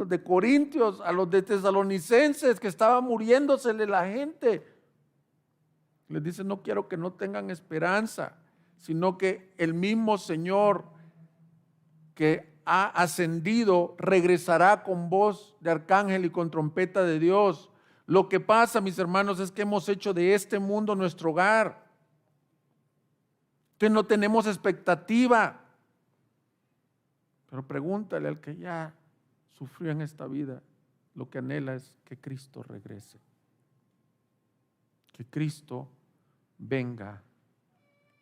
de Corintios, a los de Tesalonicenses, que estaba muriéndosele la gente. Les dice, no quiero que no tengan esperanza, sino que el mismo Señor que ha ascendido regresará con voz de arcángel y con trompeta de Dios. Lo que pasa, mis hermanos, es que hemos hecho de este mundo nuestro hogar. Entonces no tenemos expectativa. Pero pregúntale al que ya sufrió en esta vida, lo que anhela es que Cristo regrese. Que Cristo venga.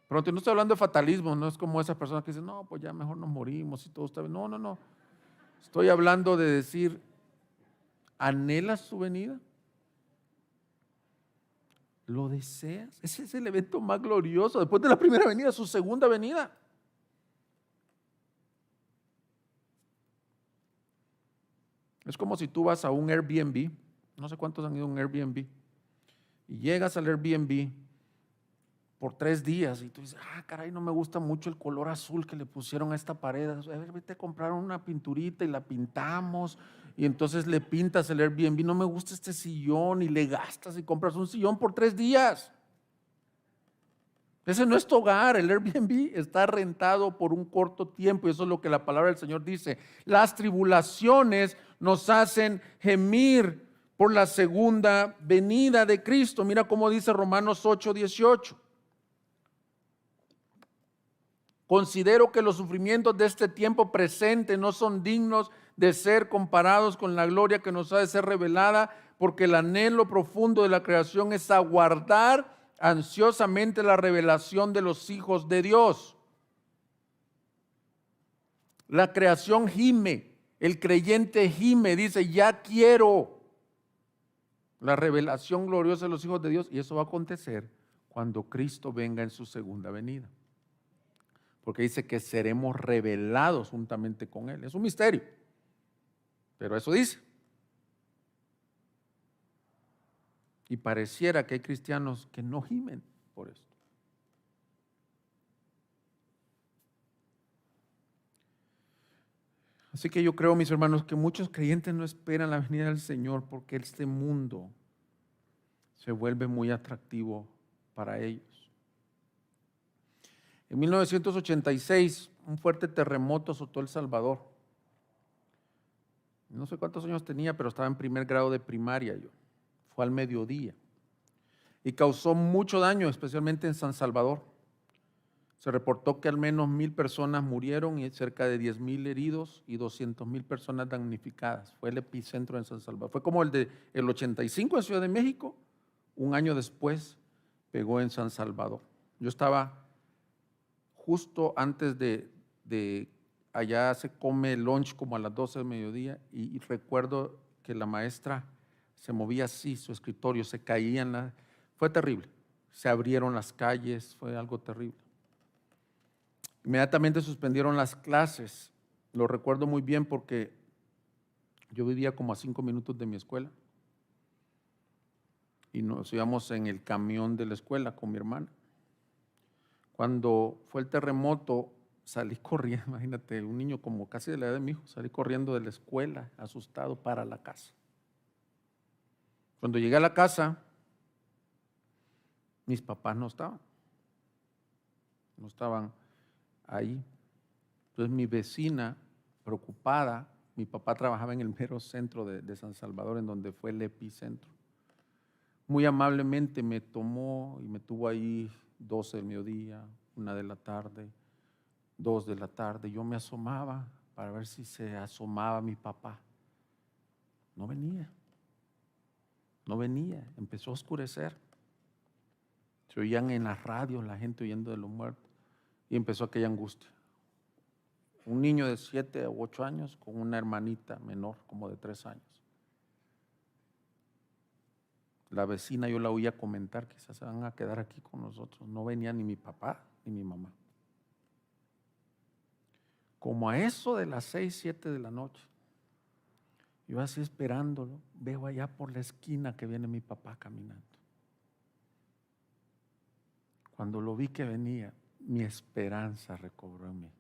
Pronto, no estoy hablando de fatalismo, no es como esas personas que dicen, no, pues ya mejor nos morimos y todo está bien. No. Estoy hablando de decir, ¿anhelas su venida? ¿Lo deseas? Ese es el evento más glorioso. Después de la primera venida, su segunda venida. Es como si tú vas a un Airbnb, no sé cuántos han ido a un Airbnb, y llegas al Airbnb por 3 días y tú dices, caray, no me gusta mucho el color azul que le pusieron a esta pared. A ver, vete a comprar una pinturita y la pintamos, y entonces le pintas el Airbnb. No me gusta este sillón, y le gastas y compras un sillón por 3 días. Ese no es tu hogar. El Airbnb está rentado por un corto tiempo, y eso es lo que la palabra del Señor dice. Las tribulaciones nos hacen gemir por la segunda venida de Cristo. Mira cómo dice Romanos 8:18. Considero que los sufrimientos de este tiempo presente no son dignos de ser comparados con la gloria que nos ha de ser revelada, porque el anhelo profundo de la creación es aguardar ansiosamente la revelación de los hijos de Dios. La creación gime, el creyente gime, dice, ya quiero la revelación gloriosa de los hijos de Dios, y eso va a acontecer cuando Cristo venga en su segunda venida. Porque dice que seremos revelados juntamente con Él. Es un misterio, pero eso dice. Y pareciera que hay cristianos que no gimen por esto. Así que yo creo, mis hermanos, que muchos creyentes no esperan la venida del Señor porque este mundo se vuelve muy atractivo para ellos. En 1986, un fuerte terremoto azotó El Salvador. No sé cuántos años tenía, pero estaba en primer grado de primaria yo. Fue al mediodía y causó mucho daño, especialmente en San Salvador. Se reportó que al menos 1,000 personas murieron y cerca de 10,000 heridos y 200,000 personas damnificadas. Fue el epicentro en San Salvador. Fue como el 85 en Ciudad de México. Un año después pegó en San Salvador. Yo estaba justo antes de allá se come lunch como a las 12 del mediodía y recuerdo que la maestra se movía así, su escritorio, se caían. Fue terrible. Se abrieron las calles, fue algo terrible. Inmediatamente suspendieron las clases. Lo recuerdo muy bien porque yo vivía como a 5 minutos de mi escuela y nos íbamos en el camión de la escuela con mi hermana. Cuando fue el terremoto, salí corriendo, imagínate, un niño como casi de la edad de mi hijo, salí corriendo de la escuela, asustado, para la casa. Cuando llegué a la casa, mis papás no estaban ahí. Entonces mi vecina, preocupada, mi papá trabajaba en el mero centro de San Salvador, en donde fue el epicentro. Muy amablemente me tomó y me tuvo ahí 12 del mediodía, 1 de la tarde, 2 de la tarde. Yo me asomaba para ver si se asomaba mi papá. No venía, empezó a oscurecer. Se oían en las radios la gente oyendo de los muertos y empezó aquella angustia. Un niño de 7 u 8 años con una hermanita menor, como de 3 años. La vecina yo la oía comentar, quizás se van a quedar aquí con nosotros. No venía ni mi papá ni mi mamá. Como a eso de las 6, 7 de la noche, yo así esperándolo, veo allá por la esquina que viene mi papá caminando. Cuando lo vi que venía, mi esperanza recobró en mí.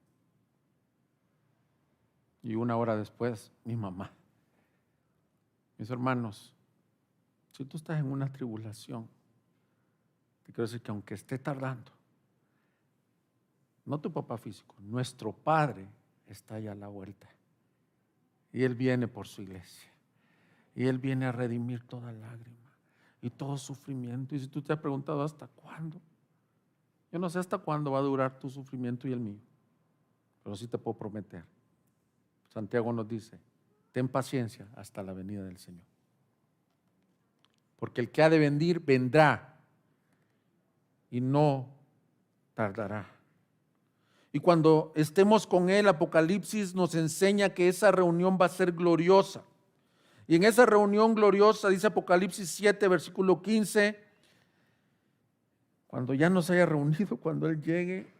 Y 1 hora después, mi mamá. Mis hermanos, si tú estás en una tribulación, te quiero decir que aunque esté tardando, no tu papá físico, nuestro Padre está allá a la vuelta. Y Él viene por su iglesia. Y Él viene a redimir toda lágrima y todo sufrimiento. Y si tú te has preguntado ¿hasta cuándo? Yo no sé hasta cuándo va a durar tu sufrimiento y el mío, pero sí te puedo prometer. Santiago nos dice, ten paciencia hasta la venida del Señor. Porque el que ha de venir, vendrá y no tardará. Y cuando estemos con Él, Apocalipsis nos enseña que esa reunión va a ser gloriosa. Y en esa reunión gloriosa, dice Apocalipsis 7, versículo 15, cuando ya nos haya reunido, cuando Él llegue,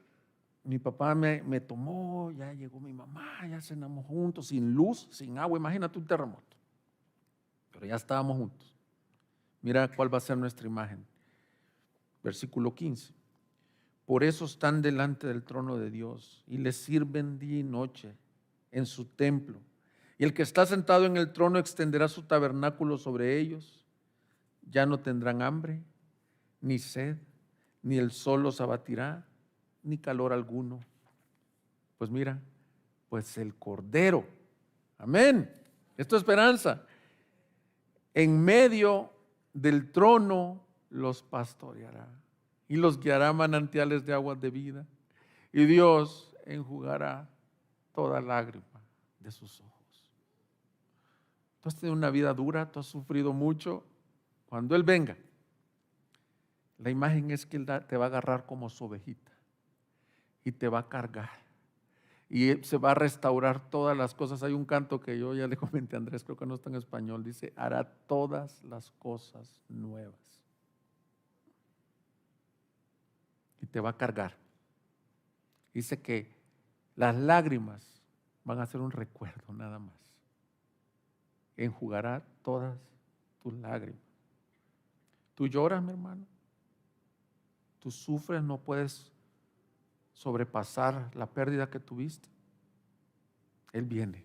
mi papá me tomó, ya llegó mi mamá, ya cenamos juntos, sin luz, sin agua, imagínate un terremoto. Pero ya estábamos juntos. Mira cuál va a ser nuestra imagen. Versículo 15. Por eso están delante del trono de Dios y le sirven día y noche en su templo. Y el que está sentado en el trono extenderá su tabernáculo sobre ellos. Ya no tendrán hambre, ni sed, ni el sol los abatirá, ni calor alguno. Pues mira, pues el Cordero, amén, esto es esperanza, en medio del trono los pastoreará y los guiará a manantiales de aguas de vida, y Dios enjugará toda lágrima de sus ojos. Tú has tenido una vida dura, tú has sufrido mucho. Cuando Él venga, la imagen es que Él te va a agarrar como su ovejita y te va a cargar y se va a restaurar todas las cosas. Hay un canto que yo ya le comenté a Andrés, creo que no está en español, dice, hará todas las cosas nuevas. Y te va a cargar. Dice que las lágrimas van a ser un recuerdo nada más. Enjugará todas tus lágrimas. Tú lloras, mi hermano. Tú sufres, no puedes sobrepasar la pérdida que tuviste. Él viene,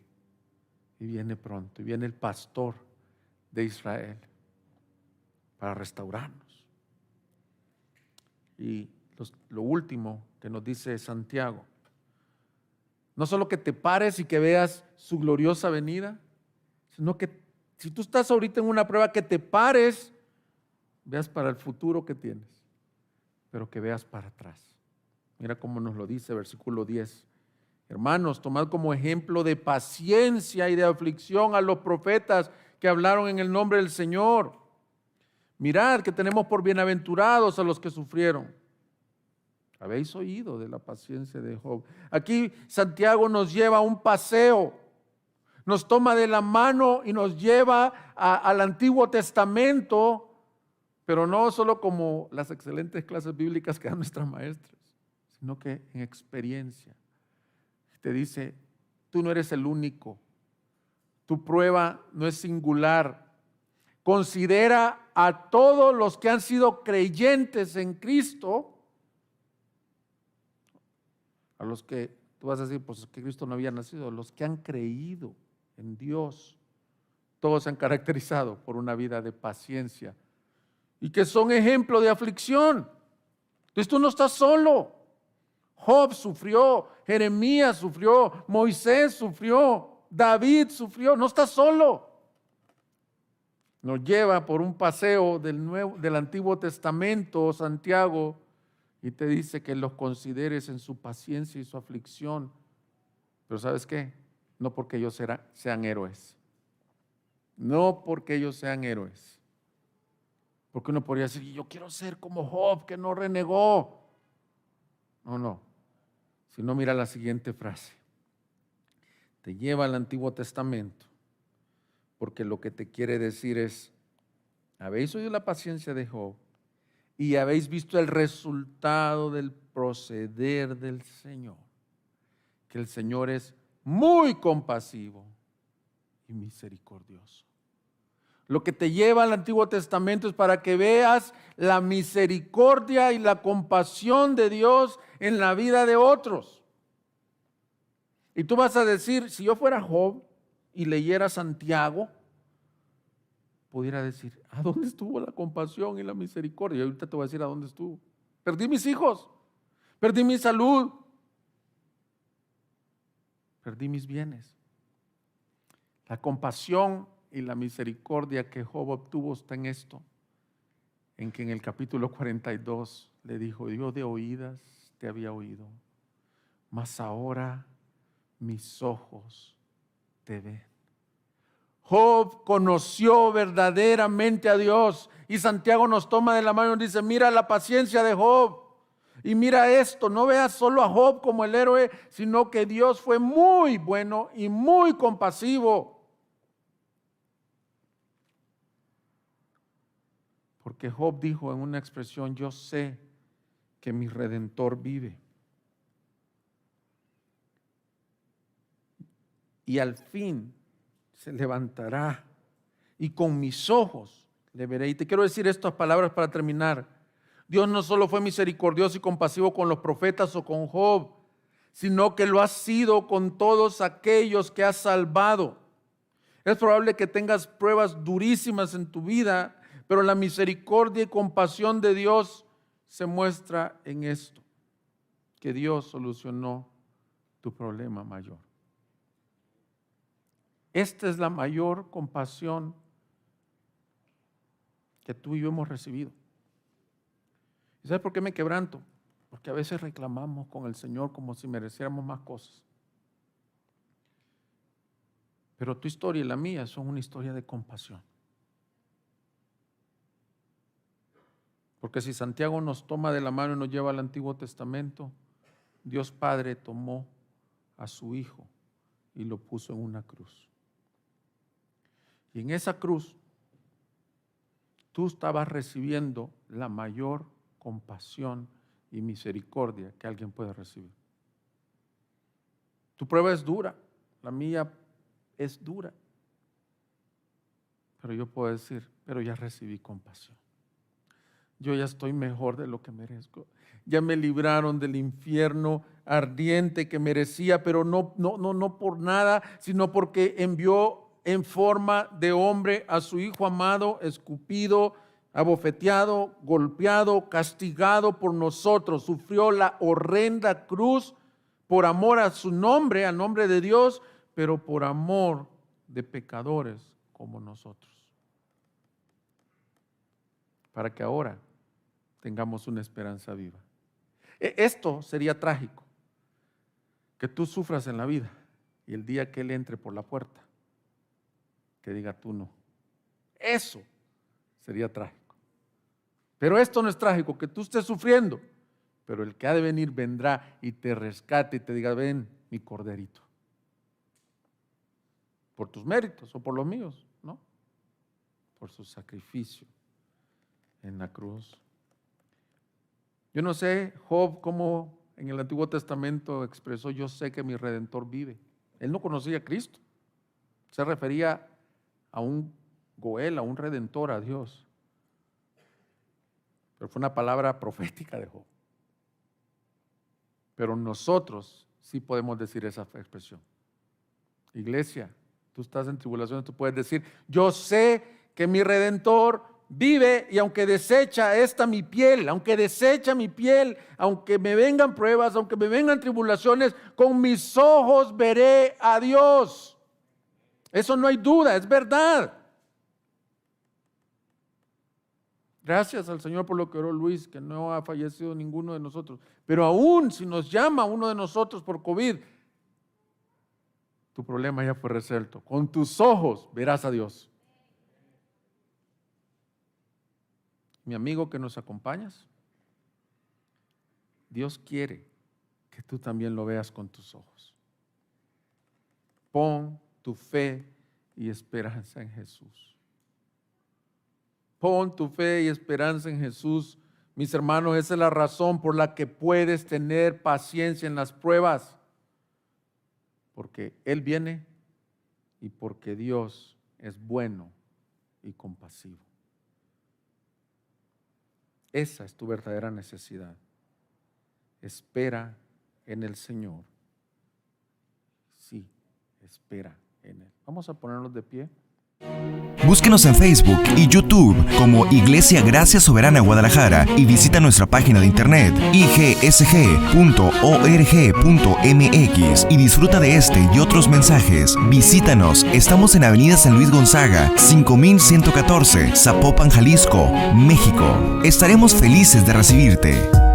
y viene pronto, y viene el pastor de Israel para restaurarnos. Y lo último que nos dice Santiago, no solo que te pares y que veas su gloriosa venida, sino que si tú estás ahorita en una prueba, que te pares, veas para el futuro que tienes, pero que veas para atrás. Mira cómo nos lo dice versículo 10. Hermanos, tomad como ejemplo de paciencia y de aflicción a los profetas que hablaron en el nombre del Señor. Mirad que tenemos por bienaventurados a los que sufrieron. Habéis oído de la paciencia de Job. Aquí Santiago nos lleva a un paseo, nos toma de la mano y nos lleva al Antiguo Testamento, pero no solo como las excelentes clases bíblicas que dan nuestras maestras, sino que en experiencia. Te dice, tú no eres el único, tu prueba no es singular. Considera a todos los que han sido creyentes en Cristo, a los que tú vas a decir, pues es que Cristo no había nacido, los que han creído en Dios, todos se han caracterizado por una vida de paciencia y que son ejemplo de aflicción. Entonces tú no estás solo. Job sufrió, Jeremías sufrió, Moisés sufrió, David sufrió, no estás solo. Nos lleva por un paseo del Antiguo Testamento, Santiago, y te dice que los consideres en su paciencia y su aflicción. Pero ¿sabes qué? No porque ellos sean héroes. No porque ellos sean héroes. Porque uno podría decir, yo quiero ser como Job, que no renegó. No. Si no, mira la siguiente frase. Te lleva al Antiguo Testamento, porque lo que te quiere decir es, habéis oído la paciencia de Job y habéis visto el resultado del proceder del Señor, que el Señor es muy compasivo y misericordioso. Lo que te lleva al Antiguo Testamento es para que veas la misericordia y la compasión de Dios en la vida de otros. Y tú vas a decir, si yo fuera Job y leyera Santiago, pudiera decir, ¿a dónde estuvo la compasión y la misericordia? Y ahorita te voy a decir a dónde estuvo. Perdí mis hijos, perdí mi salud, perdí mis bienes. La compasión y la misericordia que Job obtuvo está en esto, en que en el capítulo 42 le dijo, yo de oídas te había oído, mas ahora mis ojos te ven. Job conoció verdaderamente a Dios y Santiago nos toma de la mano y dice, mira la paciencia de Job y mira esto, no veas solo a Job como el héroe, sino que Dios fue muy bueno y muy compasivo. Porque Job dijo en una expresión, yo sé que mi Redentor vive. Y al fin se levantará y con mis ojos le veré. Y te quiero decir estas palabras para terminar. Dios no solo fue misericordioso y compasivo con los profetas o con Job, sino que lo ha sido con todos aquellos que ha salvado. Es probable que tengas pruebas durísimas en tu vida, pero la misericordia y compasión de Dios se muestra en esto, que Dios solucionó tu problema mayor. Esta es la mayor compasión que tú y yo hemos recibido. ¿Y sabes por qué me quebranto? Porque a veces reclamamos con el Señor como si mereciéramos más cosas. Pero tu historia y la mía son una historia de compasión. Porque si Santiago nos toma de la mano y nos lleva al Antiguo Testamento, Dios Padre tomó a su Hijo y lo puso en una cruz. Y en esa cruz tú estabas recibiendo la mayor compasión y misericordia que alguien puede recibir. Tu prueba es dura, la mía es dura. Pero yo puedo decir, pero ya recibí compasión. Yo ya estoy mejor de lo que merezco. Ya me libraron del infierno ardiente que merecía, pero no por nada, sino porque envió en forma de hombre a su Hijo amado, escupido, abofeteado, golpeado, castigado por nosotros. Sufrió la horrenda cruz por amor a su nombre, al nombre de Dios, pero por amor de pecadores como nosotros. Para que ahora tengamos una esperanza viva. Esto sería trágico, que tú sufras en la vida y el día que Él entre por la puerta, que diga tú no. Eso sería trágico. Pero esto no es trágico, que tú estés sufriendo, pero el que ha de venir vendrá y te rescate y te diga, ven mi corderito. Por tus méritos o por los míos, ¿no? Por su sacrificio en la cruz. Yo no sé, Job, cómo en el Antiguo Testamento expresó, yo sé que mi Redentor vive. Él no conocía a Cristo. Se refería a un Goel, a un Redentor, a Dios. Pero fue una palabra profética de Job. Pero nosotros sí podemos decir esa expresión. Iglesia, tú estás en tribulación, tú puedes decir, yo sé que mi Redentor vive, y aunque desecha esta mi piel, aunque desecha mi piel, aunque me vengan pruebas, aunque me vengan tribulaciones, con mis ojos veré a Dios. Eso no hay duda, es verdad. Gracias al Señor por lo que oró Luis, que no ha fallecido ninguno de nosotros. Pero aún si nos llama uno de nosotros por COVID, tu problema ya fue resuelto. Con tus ojos verás a Dios. Mi amigo que nos acompañas, Dios quiere que tú también lo veas con tus ojos. Pon tu fe y esperanza en Jesús. Pon tu fe y esperanza en Jesús. Mis hermanos, esa es la razón por la que puedes tener paciencia en las pruebas. Porque Él viene y porque Dios es bueno y compasivo. Esa es tu verdadera necesidad. Espera en el Señor. Sí, espera en Él. Vamos a ponernos de pie. Búsquenos en Facebook y YouTube como Iglesia Gracia Soberana Guadalajara y visita nuestra página de internet igsg.org.mx y disfruta de este y otros mensajes. Visítanos, estamos en Avenida San Luis Gonzaga, 5114, Zapopan, Jalisco, México. Estaremos felices de recibirte.